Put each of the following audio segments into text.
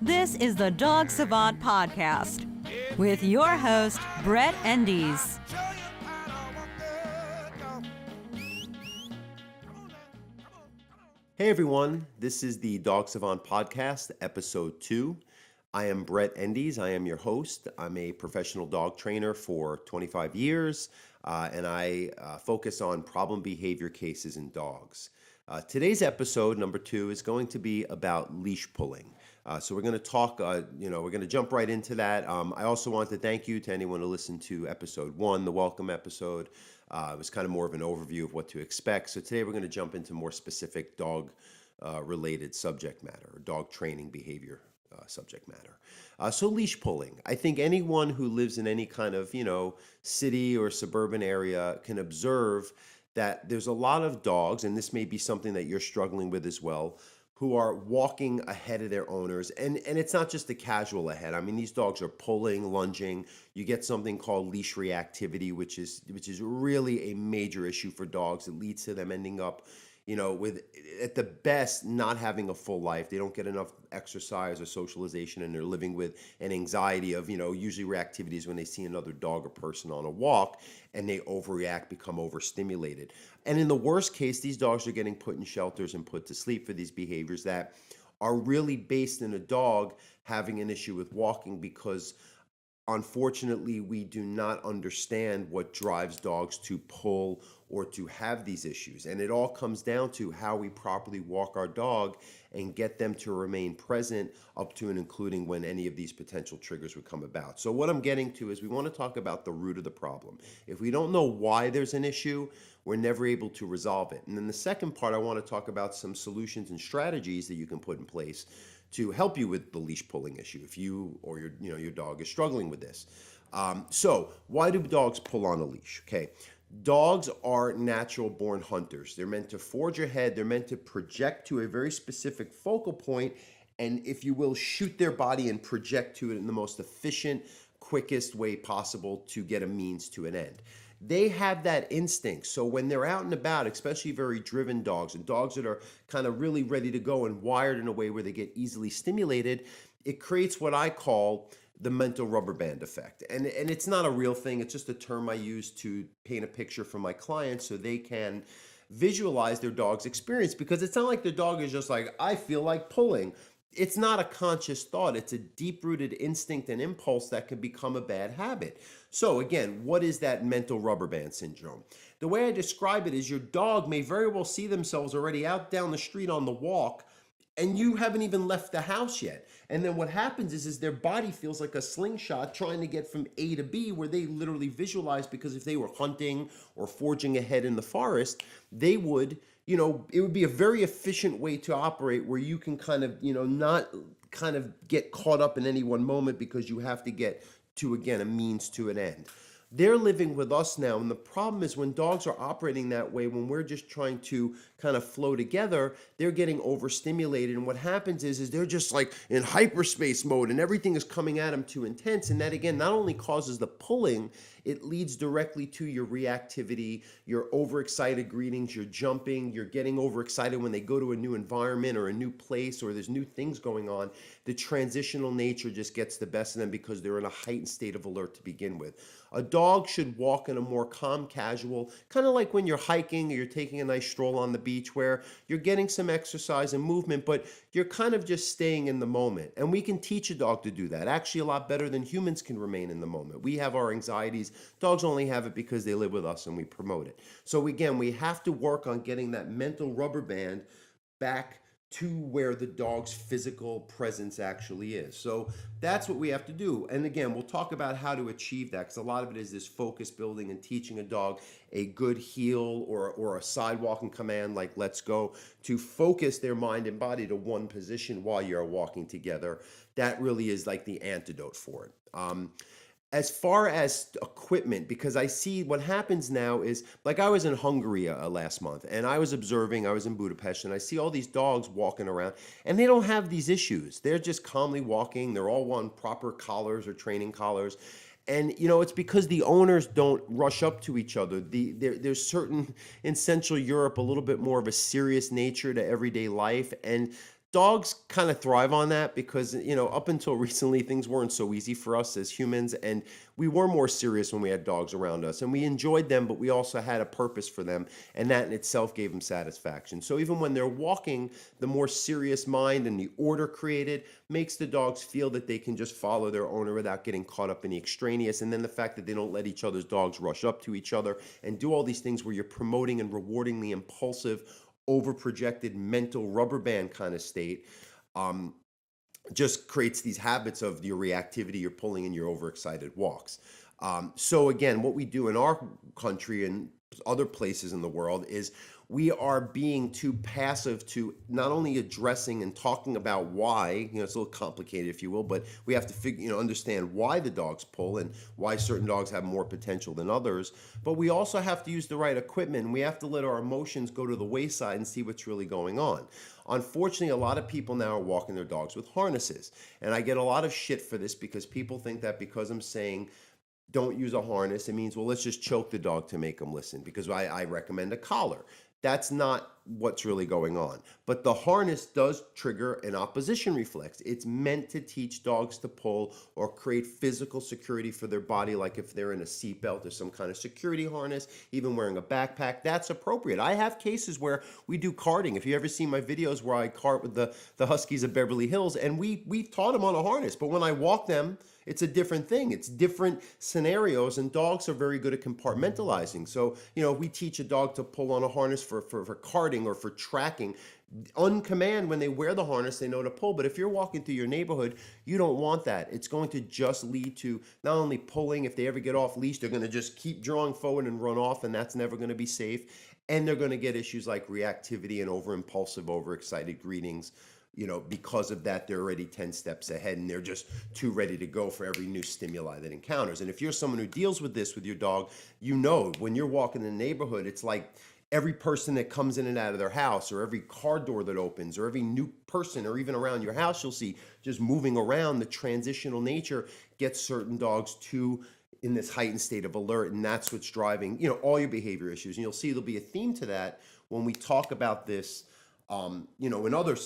This is the Dog Savant Podcast with your host, Brett Endies. Hey everyone, this is the Dog Savant Podcast, episode 2. I am Brett Endies. I am your host. I'm a professional dog trainer for 25 years, and I focus on problem behavior cases in dogs. Today's episode, number 2, is going to be about leash pulling. So we're going to talk, we're going to jump right into that. I also want to thank you to anyone who listened to episode 1, the welcome episode. It was kind of more of an overview of what to expect. So today we're going to jump into more specific dog related subject matter, or dog training behavior subject matter. So leash pulling. I think anyone who lives in any kind of, city or suburban area can observe that there's a lot of dogs, and this may be something that you're struggling with as well, who are walking ahead of their owners. And it's not just a casual ahead. I mean, these dogs are pulling, lunging. You get something called leash reactivity, which is really a major issue for dogs. It leads to them ending up, with, at the best, not having a full life. They don't get enough exercise or socialization, and they're living with an anxiety of, usually reactivities when they see another dog or person on a walk, and they overreact, become overstimulated. And in the worst case, these dogs are getting put in shelters and put to sleep for these behaviors that are really based in a dog having an issue with walking, because unfortunately, we do not understand what drives dogs to pull or to have these issues. And it all comes down to how we properly walk our dog and get them to remain present up to and including when any of these potential triggers would come about. So what I'm getting to is we want to talk about the root of the problem. If we don't know why there's an issue, we're never able to resolve it. And then the second part, I want to talk about some solutions and strategies that you can put in place to help you with the leash pulling issue if you or your dog is struggling with this. So why do dogs pull on a leash? Okay, dogs are natural born hunters. They're meant to forge ahead. They're meant to project to a very specific focal point, and if you will, shoot their body and project to it in the most efficient, quickest way possible to get a means to an end. They have that instinct. So when they're out and about, especially very driven dogs and dogs that are kind of really ready to go and wired in a way where they get easily stimulated, it creates what I call the mental rubber band effect. And it's not a real thing. It's just a term I use to paint a picture for my clients so they can visualize their dog's experience, because it's not like their dog is just like, I feel like pulling. It's not a conscious thought. It's a deep-rooted instinct and impulse that can become a bad habit. So again, what is that mental rubber band syndrome? The way I describe it is your dog may very well see themselves already out down the street on the walk, and you haven't even left the house yet. And then what happens is their body feels like a slingshot trying to get from A to B, where they literally visualize, because if they were hunting or forging ahead in the forest, they would, it would be a very efficient way to operate where you can kind of, not kind of get caught up in any one moment, because you have to get to, again, a means to an end. They're living with us now, and the problem is when dogs are operating that way, when we're just trying to kind of flow together, they're getting overstimulated, and what happens is they're just like in hyperspace mode, and everything is coming at them too intense, and that again not only causes the pulling, it leads directly to your reactivity, your overexcited greetings, you're jumping, you're getting overexcited when they go to a new environment or a new place or there's new things going on. The transitional nature just gets the best of them because they're in a heightened state of alert to begin with. A dog should walk in a more calm, casual, kind of like when you're hiking or you're taking a nice stroll on the beach where you're getting some exercise and movement, but you're kind of just staying in the moment. And we can teach a dog to do that, actually a lot better than humans can remain in the moment. We have our anxieties. Dogs only have it because they live with us and we promote it. So again, we have to work on getting that mental rubber band back to where the dog's physical presence actually is. So that's what we have to do. And again, we'll talk about how to achieve that, because a lot of it is this focus building and teaching a dog a good heel or a sidewalking command like let's go, to focus their mind and body to one position while you're walking together. That really is like the antidote for it. As far as equipment, because I see what happens now is, like I was in Hungary last month, and I was observing, I was in Budapest, and I see all these dogs walking around, and they don't have these issues. They're just calmly walking. They're all on proper collars or training collars. And, it's because the owners don't rush up to each other. There's certain, in Central Europe, a little bit more of a serious nature to everyday life. And dogs kind of thrive on that because, up until recently, things weren't so easy for us as humans. And we were more serious when we had dogs around us. And we enjoyed them, but we also had a purpose for them. And that in itself gave them satisfaction. So even when they're walking, the more serious mind and the order created makes the dogs feel that they can just follow their owner without getting caught up in the extraneous. And then the fact that they don't let each other's dogs rush up to each other and do all these things where you're promoting and rewarding the impulsive, over-projected mental rubber band kind of state, just creates these habits of your reactivity, your pulling, and your overexcited walks. So again, what we do in our country and other places in the world is we are being too passive to not only addressing and talking about why, it's a little complicated, if you will, but we have to understand why the dogs pull and why certain dogs have more potential than others. But we also have to use the right equipment. We have to let our emotions go to the wayside and see what's really going on. Unfortunately, a lot of people now are walking their dogs with harnesses. And I get a lot of shit for this because people think that because I'm saying don't use a harness, it means, well, let's just choke the dog to make them listen because I recommend a collar. That's not what's really going on. But the harness does trigger an opposition reflex. It's meant to teach dogs to pull or create physical security for their body, like if they're in a seatbelt or some kind of security harness, even wearing a backpack, that's appropriate. I have cases where we do carting. If you ever see my videos where I cart with the Huskies of Beverly Hills, and we've taught them on a harness, but when I walk them, it's a different thing. It's different scenarios, and dogs are very good at compartmentalizing. So, we teach a dog to pull on a harness for carting or for tracking. On command, when they wear the harness, they know to pull. But if you're walking through your neighborhood, you don't want that. It's going to just lead to not only pulling, if they ever get off leash, they're going to just keep drawing forward and run off, and that's never going to be safe. And they're going to get issues like reactivity and over-impulsive, overexcited greetings. Because of that, they're already 10 steps ahead and they're just too ready to go for every new stimuli that encounters. And if you're someone who deals with this with your dog, when you're walking in the neighborhood, it's like every person that comes in and out of their house, or every car door that opens, or every new person, or even around your house, you'll see just moving around. The transitional nature gets certain dogs in this heightened state of alert, and that's what's driving, all your behavior issues. And you'll see there'll be a theme to that when we talk about this in other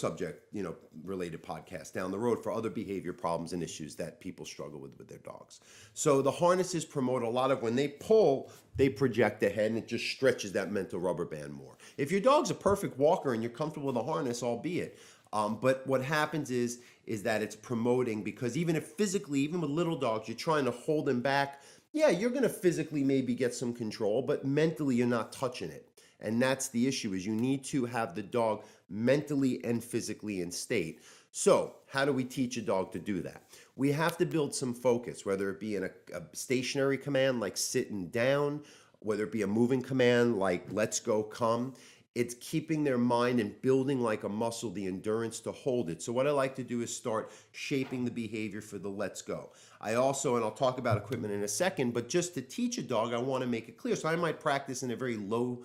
related podcasts down the road for other behavior problems and issues that people struggle with their dogs. So the harnesses promote a lot of, when they pull, they project ahead and it just stretches that mental rubber band more. If your dog's a perfect walker and you're comfortable with a harness, albeit, but what happens is that it's promoting, because even with little dogs, you're trying to hold them back. Yeah, you're going to physically maybe get some control, but mentally you're not touching it. And that's the issue, is you need to have the dog mentally and physically in state. So how do we teach a dog to do that? We have to build some focus, whether it be in a stationary command like sitting down, whether it be a moving command like let's go, come. It's keeping their mind and building like a muscle the endurance to hold it. So what I like to do is start shaping the behavior for the let's go. I also, and I'll talk about equipment in a second, but just to teach a dog, I want to make it clear. So I might practice in a very low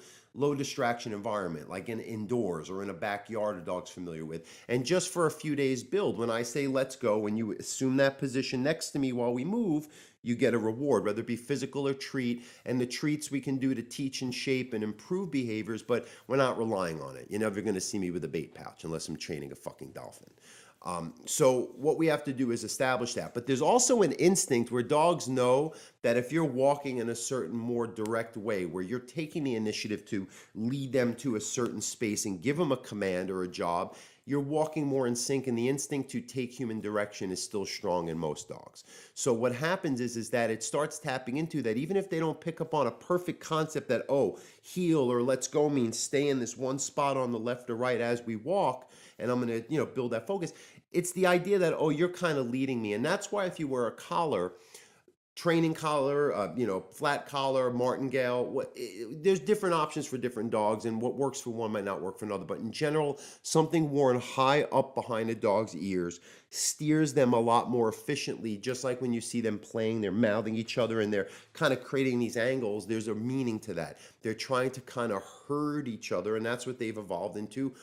distraction environment, like indoors or in a backyard a dog's familiar with. And just for a few days build. When I say let's go, when you assume that position next to me while we move, you get a reward, whether it be physical or treat. And the treats we can do to teach and shape and improve behaviors, but we're not relying on it. You're never going to see me with a bait pouch unless I'm training a fucking dolphin. So what we have to do is establish that. But there's also an instinct where dogs know that if you're walking in a certain more direct way, where you're taking the initiative to lead them to a certain space and give them a command or a job, you're walking more in sync, and the instinct to take human direction is still strong in most dogs. So what happens is that it starts tapping into that, even if they don't pick up on a perfect concept that, heel or let's go means stay in this one spot on the left or right as we walk, and I'm going to, build that focus. It's the idea that, you're kind of leading me. And that's why if you wear a collar, training collar, flat collar, martingale, there's different options for different dogs, and what works for one might not work for another. But in general, something worn high up behind a dog's ears steers them a lot more efficiently. Just like when you see them playing, they're mouthing each other and they're kind of creating these angles. There's a meaning to that. They're trying to kind of herd each other, and that's what they've evolved into,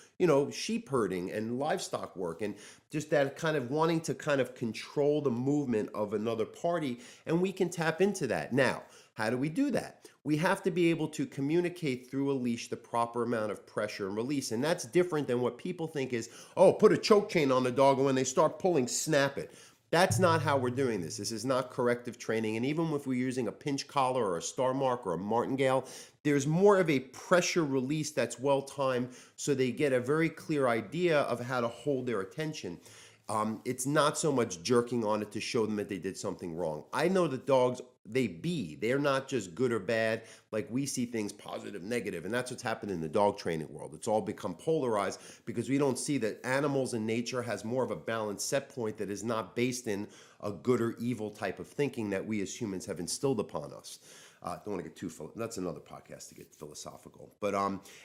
sheep herding and livestock work, and just that kind of wanting to kind of control the movement of another party. And we can tap into that. Now, how do we do that? we have to be able to communicate through a leash the proper amount of pressure and release. And that's different than what people think is, oh, put a choke chain on the dog, and when they start pulling, snap it. That's not how we're doing this. This is not corrective training. And even if we're using a pinch collar or a star mark or a martingale, there's more of a pressure release that's well timed, so they get a very clear idea of how to hold their attention. It's not so much jerking on it to show them that they did something wrong. I know that dogs, they're not just good or bad. Like we see things positive, negative, and that's what's happened in the dog training world. It's all become polarized because we don't see that animals in nature has more of a balanced set point that is not based in a good or evil type of thinking that we as humans have instilled upon us. Don't want to get too that's another podcast to get philosophical. But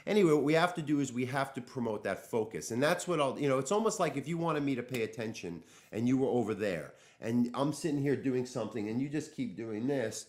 anyway, what we have to do is we have to promote that focus. And that's what it's almost like if you wanted me to pay attention and you were over there and I'm sitting here doing something and you just keep doing this,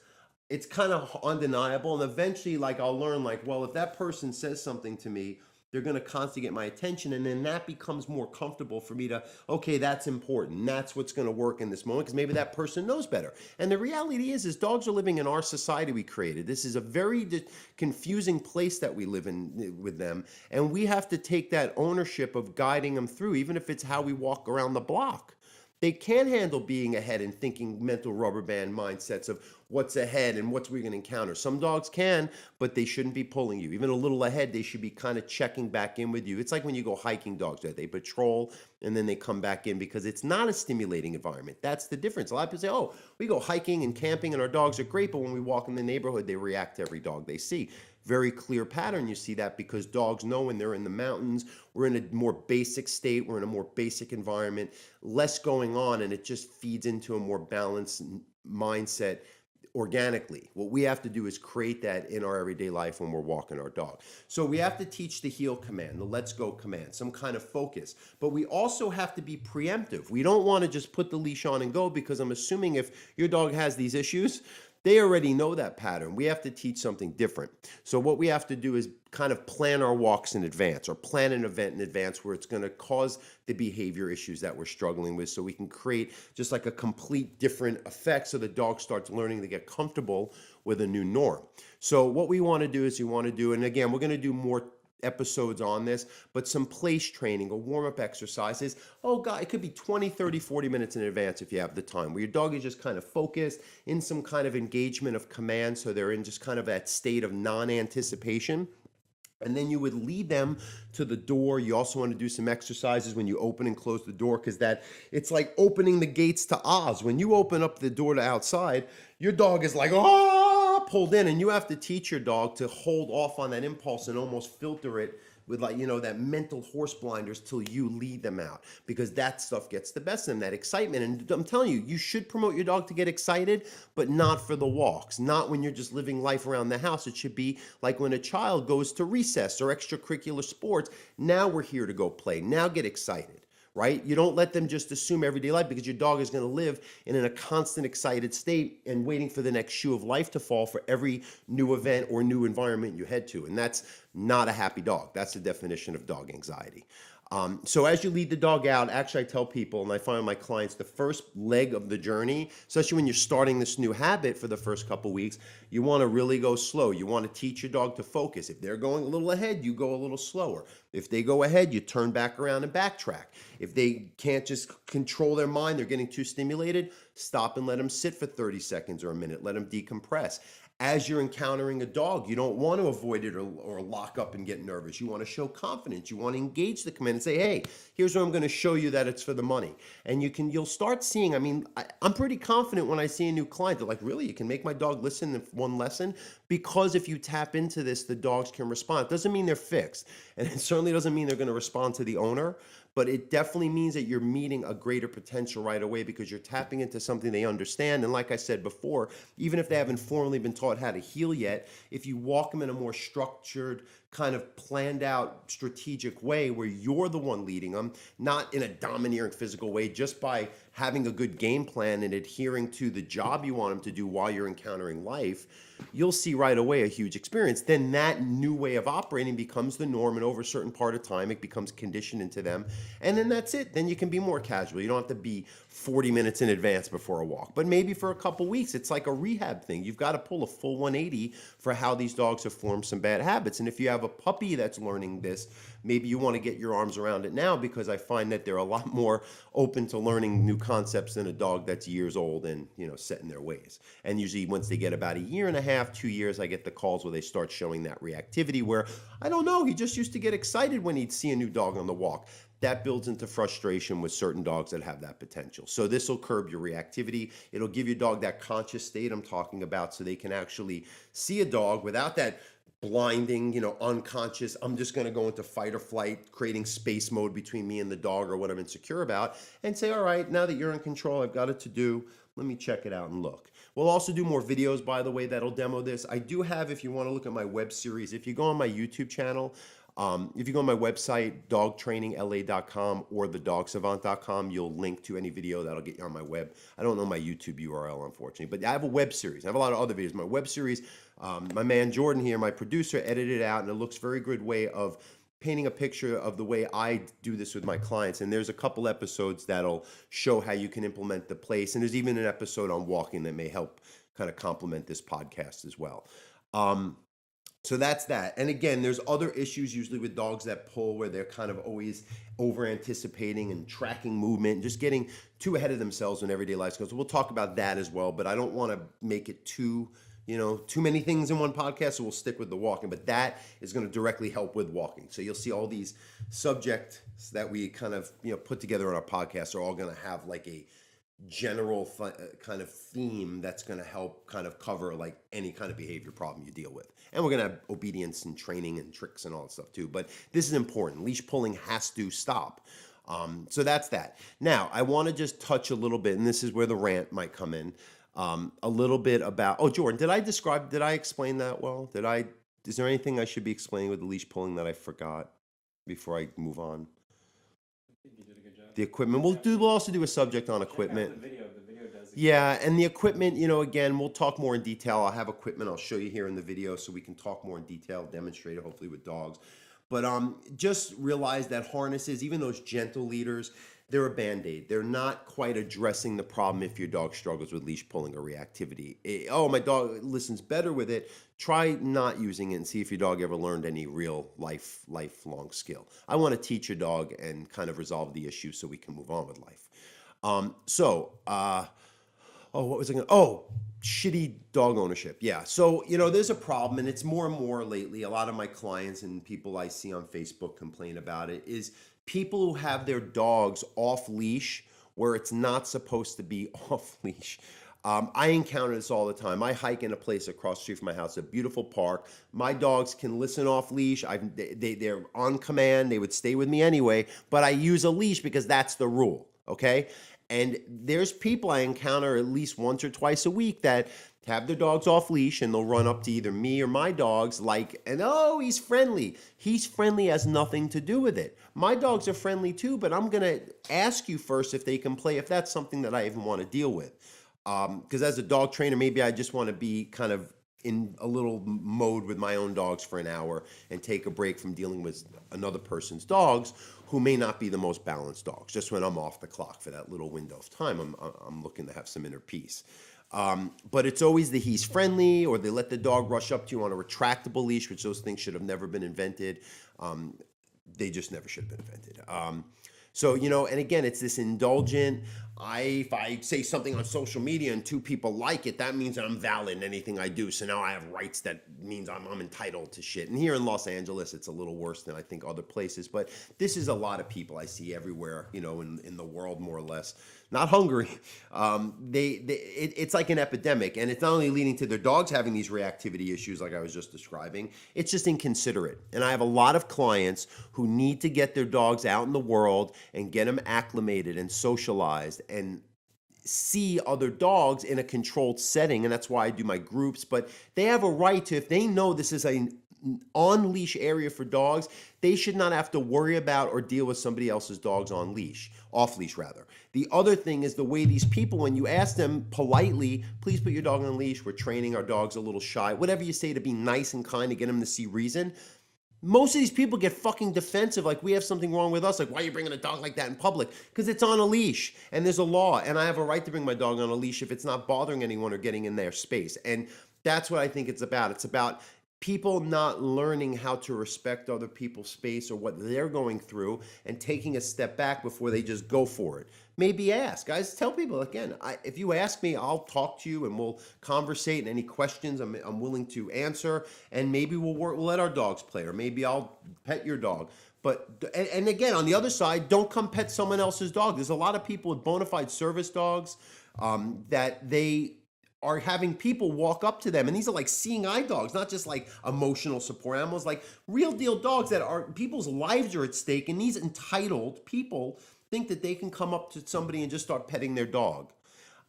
it's kind of undeniable. And eventually, like, I'll learn, like, well, if that person says something to me, they're going to constantly get my attention, and then that becomes more comfortable for me to, okay, that's important. That's what's going to work in this moment, because maybe that person knows better. And the reality is dogs are living in our society we created. This is a very confusing place that we live in with them, and we have to take that ownership of guiding them through, even if it's how we walk around the block. They can handle being ahead and thinking mental rubber band mindsets of what's ahead and what's we're going to encounter. Some dogs can, but they shouldn't be pulling you. Even a little ahead, they should be kind of checking back in with you. It's like when you go hiking, dogs, right? They patrol and then they come back in because it's not a stimulating environment. That's the difference. A lot of people say, oh, we go hiking and camping and our dogs are great, but when we walk in the neighborhood, they react to every dog they see. Very clear pattern. You see that because dogs know when they're in the mountains, we're in a more basic state, we're in a more basic environment, less going on, and it just feeds into a more balanced mindset organically. What we have to do is create that in our everyday life when we're walking our dog. So we have to teach the heel command, the let's go command, some kind of focus. But we also have to be preemptive. We don't want to just put the leash on and go, because I'm assuming if your dog has these issues, they already know that pattern. We have to teach something different. So what we have to do is kind of plan our walks in advance, or plan an event in advance where it's going to cause the behavior issues that we're struggling with, so we can create just like a complete different effect, so the dog starts learning to get comfortable with a new norm. So what we want to do is and again, we're going to do more episodes on this, but some place training or warm-up exercises. Oh God, it could be 20, 30, 40 minutes in advance if you have the time, where your dog is just kind of focused in some kind of engagement of command, so they're in just kind of that state of non-anticipation. And then you would lead them to the door. You also want to do some exercises when you open and close the door, because it's like opening the gates to Oz. When you open up the door to outside, your dog is like, oh, pulled in, and you have to teach your dog to hold off on that impulse and almost filter it with, like, that mental horse blinders till you lead them out, because that stuff gets the best of them, that excitement. And I'm telling you, you should promote your dog to get excited, but not for the walks, not when you're just living life around the house. It should be like when a child goes to recess or extracurricular sports. Now we're here to go play. Now get excited. Right? You don't let them just assume everyday life, because your dog is going to live in a constant excited state and waiting for the next shoe of life to fall for every new event or new environment you head to. And that's not a happy dog. That's the definition of dog anxiety. So as you lead the dog out, actually I tell people, and I find my clients, the first leg of the journey, especially when you're starting this new habit for the first couple weeks, you want to really go slow. You want to teach your dog to focus. If they're going a little ahead, you go a little slower. If they go ahead, you turn back around and backtrack. If they can't just control their mind, they're getting too stimulated, stop and let them sit for 30 seconds or a minute. Let them decompress. As you're encountering a dog, you don't want to avoid it or lock up and get nervous. You want to show confidence. You want to engage the command and say, hey, here's what I'm going to show you that it's for the money. And you'll start seeing, I'm pretty confident when I see a new client, they're like, really, you can make my dog listen in one lesson? Because if you tap into this, the dogs can respond. It doesn't mean they're fixed. And it certainly doesn't mean they're going to respond to the owner. But it definitely means that you're meeting a greater potential right away, because you're tapping into something they understand. And like I said before, even if they haven't formally been taught how to heel yet, if you walk them in a more structured, kind of planned out, strategic way where you're the one leading them, not in a domineering physical way, just by having a good game plan and adhering to the job you want them to do while you're encountering life, you'll see right away a huge experience. Then that new way of operating becomes the norm, and over a certain part of time, it becomes conditioned into them, And then that's it. Then you can be more casual. You don't have to be 40 minutes in advance before a walk. But maybe for a couple weeks, it's like a rehab thing. You've got to pull a full 180 for how these dogs have formed some bad habits. And if you have a puppy that's learning this, maybe you want to get your arms around it now, because I find that they're a lot more open to learning new concepts than a dog that's years old and, set in their ways. And usually once they get about a year and a half, 2 years, I get the calls where they start showing that reactivity where, I don't know, he just used to get excited when he'd see a new dog on the walk. That builds into frustration with certain dogs that have that potential. So this will curb your reactivity. It'll give your dog that conscious state I'm talking about, so they can actually see a dog without that blinding, unconscious, I'm just going to go into fight or flight, creating space mode between me and the dog or what I'm insecure about, and say, all right, now that you're in control, I've got it to do. Let me check it out and look. We'll also do more videos, by the way, that'll demo this. I do have, if you want to look at my web series, if you go on my YouTube channel, if you go on my website, dogtrainingla.com or thedogsavant.com, you'll link to any video that'll get you on my web. I don't know my YouTube URL, unfortunately, but I have a web series. I have a lot of other videos. My web series, my man Jordan here, my producer, edited it out, and it looks a very good way of painting a picture of the way I do this with my clients. And there's a couple episodes that'll show how you can implement the place. And there's even an episode on walking that may help kind of complement this podcast as well. So that's that. And again, there's other issues usually with dogs that pull where they're kind of always over anticipating and tracking movement, and just getting too ahead of themselves in everyday life goes. So we'll talk about that as well, but I don't want to make it too many things in one podcast, so we'll stick with the walking. But that is going to directly help with walking. So you'll see all these subjects that we kind of put together on our podcast are all going to have like a general kind of theme that's going to help kind of cover like any kind of behavior problem you deal with. And we're going to have obedience and training and tricks and all that stuff too. But this is important. Leash pulling has to stop. So that's that. Now, I want to just touch a little bit, and this is where the rant might come in, a little bit about, Jordan, did I explain that well? Is there anything I should be explaining with the leash pulling that I forgot before I move on? The equipment. We'll also do a subject on equipment. The video does. Yeah, and the equipment, again, we'll talk more in detail. I'll have equipment I'll show you here in the video so we can talk more in detail, demonstrate it hopefully with dogs. But just realize that harnesses, even those gentle leaders, they're a Band-Aid. They're not quite addressing the problem if your dog struggles with leash pulling or reactivity. My dog listens better with it. Try not using it and see if your dog ever learned any real lifelong skill. I want to teach your dog and kind of resolve the issue so we can move on with life. What was I going to... shitty dog ownership. Yeah. So, there's a problem, and it's more and more lately. A lot of my clients and people I see on Facebook complain about it, is people who have their dogs off leash where it's not supposed to be off leash. I encounter this all the time. I hike in a place across the street from my house, a beautiful park. My dogs can listen off leash. They're on command. They would stay with me anyway, but I use a leash because that's the rule. Okay. And there's people I encounter at least once or twice a week that have their dogs off leash, and they'll run up to either me or my dogs he's friendly. He's friendly, has nothing to do with it. My dogs are friendly too, but I'm going to ask you first if they can play, if that's something that I even want to deal with. Because as a dog trainer, maybe I just want to be kind of in a little mode with my own dogs for an hour and take a break from dealing with another person's dogs who may not be the most balanced dogs. Just when I'm off the clock for that little window of time, I'm looking to have some inner peace. But it's always the he's friendly, or they let the dog rush up to you on a retractable leash, which those things should have never been invented. They just never should have been invented. So, and again, it's this indulgent, if I say something on social media and 2 people like it, that means I'm valid in anything I do. So now I have rights that means I'm entitled to shit. And here in Los Angeles, it's a little worse than I think other places. But this is a lot of people I see everywhere, in the world, more or less. Not hungry. It's like an epidemic. And it's not only leading to their dogs having these reactivity issues like I was just describing, it's just inconsiderate. And I have a lot of clients who need to get their dogs out in the world and get them acclimated and socialized and see other dogs in a controlled setting. And that's why I do my groups. But they have a right to, if they know this is an on-leash area for dogs, they should not have to worry about or deal with somebody else's dogs on leash, off leash rather. The other thing is the way these people, when you ask them politely, please put your dog on leash, we're training our dogs a little shy, whatever you say to be nice and kind to get them to see reason, Most of these people get fucking defensive, like we have something wrong with us. Like, why are you bringing a dog like that in public? Because it's on a leash and there's a law, and I have a right to bring my dog on a leash if it's not bothering anyone or getting in their space. And that's what I think it's about. It's about people not learning how to respect other people's space or what they're going through and taking a step back before they just go for it. Maybe ask. Guys, tell people, again, if you ask me, I'll talk to you and we'll conversate, and any questions I'm willing to answer, and maybe we'll let our dogs play, or maybe I'll pet your dog. But, and again, on the other side, don't come pet someone else's dog. There's a lot of people with bona fide service dogs that they are having people walk up to them, and these are like seeing eye dogs, not just like emotional support animals, like real deal dogs that are, people's lives are at stake, and these entitled people think that they can come up to somebody and just start petting their dog.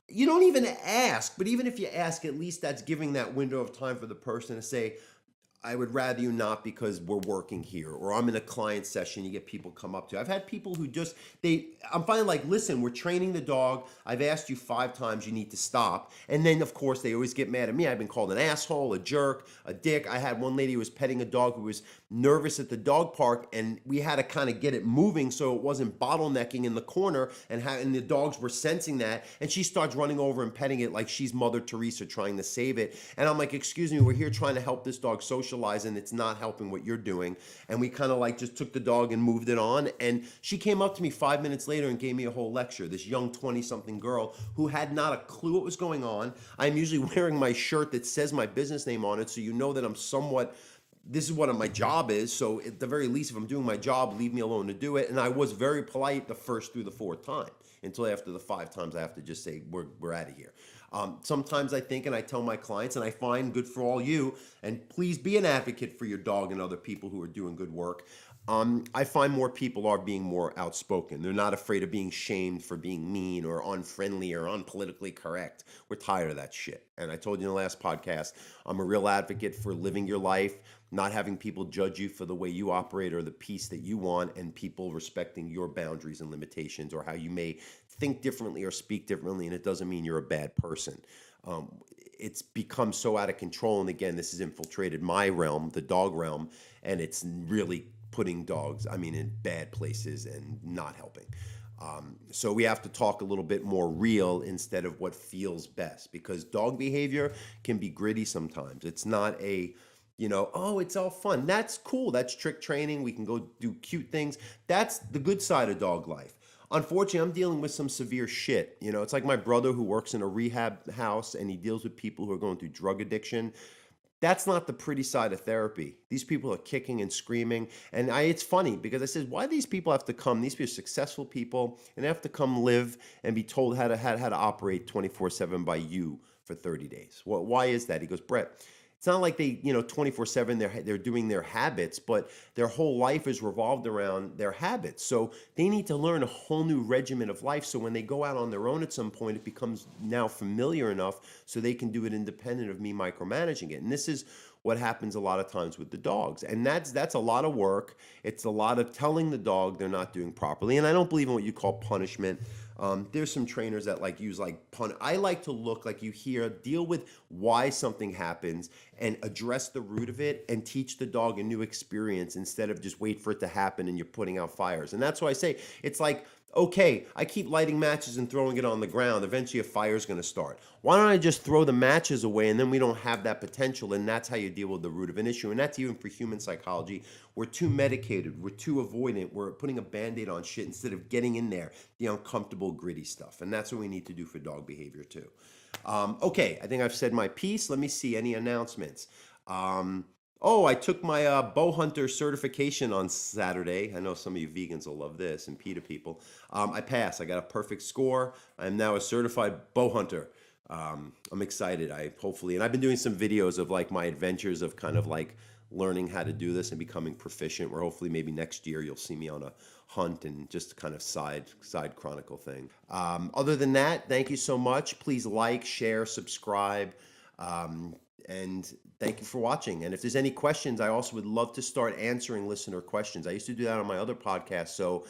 You don't even ask, but even if you ask, at least that's giving that window of time for the person to say, I would rather you not because we're working here, or I'm in a client session. You get people come up to. I've had people who just, I'm finally like, listen, we're training the dog. I've asked you 5 times, you need to stop. And then of course they always get mad at me. I've been called an asshole, a jerk, a dick. I had one lady who was petting a dog who was nervous at the dog park, and we had to kind of get it moving so it wasn't bottlenecking in the corner, and the dogs were sensing that, and she starts running over and petting it like she's Mother Teresa trying to save it. And I'm like, excuse me, we're here trying to help this dog socialize, and it's not helping what you're doing. And we kind of like just took the dog and moved it on. And she came up to me 5 minutes later and gave me a whole lecture, this young 20-something girl who had not a clue what was going on. I'm usually wearing my shirt that says my business name on it, so you know that I'm somewhat, this is what my job is. So at the very least, if I'm doing my job, leave me alone to do it. And I was very polite the first through the 4th time, until after the 5 times I have to just say, we're out of here. Sometimes I think, and I tell my clients, and I find, good for all you, and please be an advocate for your dog and other people who are doing good work. I find more people are being more outspoken. They're not afraid of being shamed for being mean or unfriendly or unpolitically correct. We're tired of that shit. And I told you in the last podcast, I'm a real advocate for living your life, not having people judge you for the way you operate or the peace that you want, and people respecting your boundaries and limitations, or how you may think differently or speak differently, and it doesn't mean you're a bad person. It's become so out of control, and again, this has infiltrated my realm, the dog realm, and it's really putting dogs, in bad places and not helping. So we have to talk a little bit more real instead of what feels best, because dog behavior can be gritty sometimes. It's not a, oh, it's all fun. That's cool. That's trick training. We can go do cute things. That's the good side of dog life. Unfortunately, I'm dealing with some severe shit. It's like my brother who works in a rehab house, and he deals with people who are going through drug addiction. That's not the pretty side of therapy. These people are kicking and screaming. And it's funny because I said, why do these people have to come? These people are successful people, and they have to come live and be told how to operate 24/7 by you for 30 days. Well, why is that? He goes, Brett, it's not like they, 24/7, they're doing their habits, but their whole life is revolved around their habits. So they need to learn a whole new regimen of life. So when they go out on their own at some point, it becomes now familiar enough so they can do it independent of me micromanaging it. And this is what happens a lot of times with the dogs. And that's a lot of work. It's a lot of telling the dog they're not doing properly. And I don't believe in what you call punishment. There's some trainers that use I like to look like you hear, deal with why something happens and address the root of it and teach the dog a new experience instead of just wait for it to happen and you're putting out fires. And that's why I say it's like, okay, I keep lighting matches and throwing it on the ground. Eventually a fire's going to start. Why don't I just throw the matches away, and then we don't have that potential, and that's how you deal with the root of an issue. And that's even for human psychology. We're too medicated. We're too avoidant. We're putting a Band-Aid on shit instead of getting in there, the uncomfortable, gritty stuff. And that's what we need to do for dog behavior too. Okay, I think I've said my piece. Let me see any announcements. I took my bow hunter certification on Saturday. I know some of you vegans will love this, and PETA people. I passed. I got a perfect score. I'm now a certified bow hunter. I'm excited. And I've been doing some videos of my adventures of kind of learning how to do this and becoming proficient, where hopefully maybe next year you'll see me on a hunt and just kind of side chronicle thing. Other than that, thank you so much. Please like, share, subscribe. And thank you for watching. And if there's any questions, I also would love to start answering listener questions. I used to do that on my other podcast. So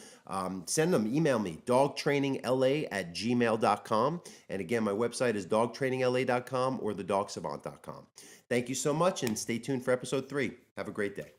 send them, email me, dogtrainingla@gmail.com. And again, my website is dogtrainingla.com or thedogsavant.com. Thank you so much, and stay tuned for episode 3. Have a great day.